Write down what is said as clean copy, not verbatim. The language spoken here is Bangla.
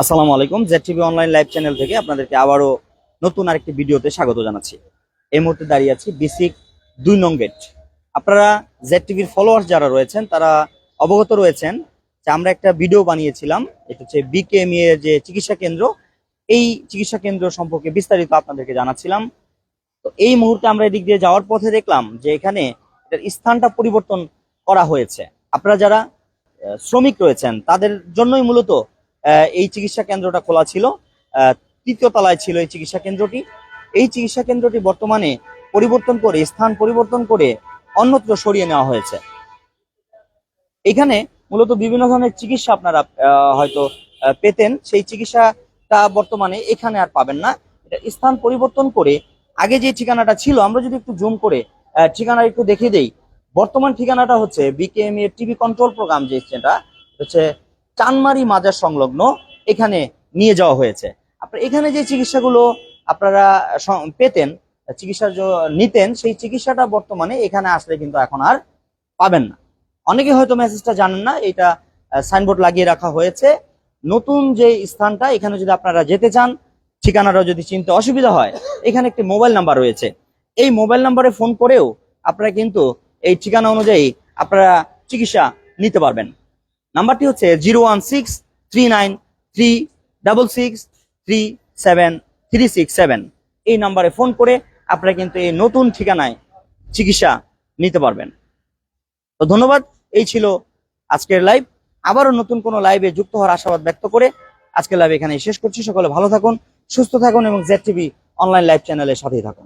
আসসালামু আলাইকুম। Z TV online live channel থেকে আপনাদেরকে আবারও নতুন আরেকটি ভিডিওতে স্বাগত জানাচ্ছি। এই মুহূর্তে দাঁড়িয়ে আছি বিসিক 2 নং গেট। আপনারা জেড টিভির ফলোয়ার্স যারা রয়েছেন তারা অবগত রয়েছেন যে আমরা একটা ভিডিও বানিয়েছিলাম, এটা হচ্ছে বিকেএমই এর যে চিকিৎসা কেন্দ্র, এই চিকিৎসা কেন্দ্র সম্পর্কে বিস্তারিত আপনাদেরকে জানাচ্ছিলাম। তো এই মুহূর্তে আমরা এদিক দিয়ে যাওয়ার পথে দেখলাম যে এখানে এটার স্থানটা পরিবর্তন করা হয়েছে। আপনারা যারা শ্রমিক রয়েছেন তাদের জন্যই মূলত এই চিকিৎসা কেন্দ্রটা খোলা ছিল। তৃতীয় তলায় ছিল এই চিকিৎসা কেন্দ্রটি। এই চিকিৎসা কেন্দ্রটি বর্তমানে পরিবর্তন করে, স্থান পরিবর্তন করে অন্যত্র সরিয়ে নেওয়া হয়েছে। এখানে মূলত বিভিন্ন ধরনের চিকিৎসা আপনারা হয়তো পেতেন, সেই চিকিৎসাটা বর্তমানে এখানে আর পাবেন না। এটা স্থান পরিবর্তন করে আগে যে ঠিকানাটা ছিল, আমরা যদি একটু জুম করে ঠিকানা একটু দেখিয়ে দেই। বর্তমান ঠিকানাটা হচ্ছে বিকেএমই এর টিবি কন্ট্রোল প্রোগ্রাম, যেটা হচ্ছে চানমারি মাজার সংলগ্ন, এখানে নিয়ে যাওয়া হয়েছে। আপনার এখানে যে চিকিৎসাগুলো আপনারা পেতেন, চিকিৎসা নিতেন, সেই চিকিৎসাটা বর্তমানে এখানে আসলে কিন্তু এখন আর পাবেন না। অনেকে হয়তো মেসেজটা জানেন না, এটা সাইনবোর্ড লাগিয়ে রাখা হয়েছে। নতুন যে স্থানটা, এখানে যদি আপনারা যেতে চান, ঠিকানাটা যদি চিনতে অসুবিধা হয়, এখানে একটি মোবাইল নাম্বার রয়েছে। এই মোবাইল নাম্বারে ফোন করেও আপনারা কিন্তু এই ঠিকানা অনুযায়ী আপনারা চিকিৎসা নিতে পারবেন। নাম্বারটি হচ্ছে 01639366367 এই নাম্বারে ফোন করে আপনারা কিন্তু এই নতুন ঠিকানায় চিকিৎসা নিতে পারবেন। তো ধন্যবাদ। এই ছিল আজকের লাইভ। আবারও নতুন কোনো লাইভে যুক্ত হওয়ার আশাবাদ ব্যক্ত করে আজকের লাইভ এখানে শেষ করছি। সকলে ভালো থাকুন, সুস্থ থাকুন এবং জেড টিভি অনলাইন লাইভ চ্যানেলের সাথেই থাকুন।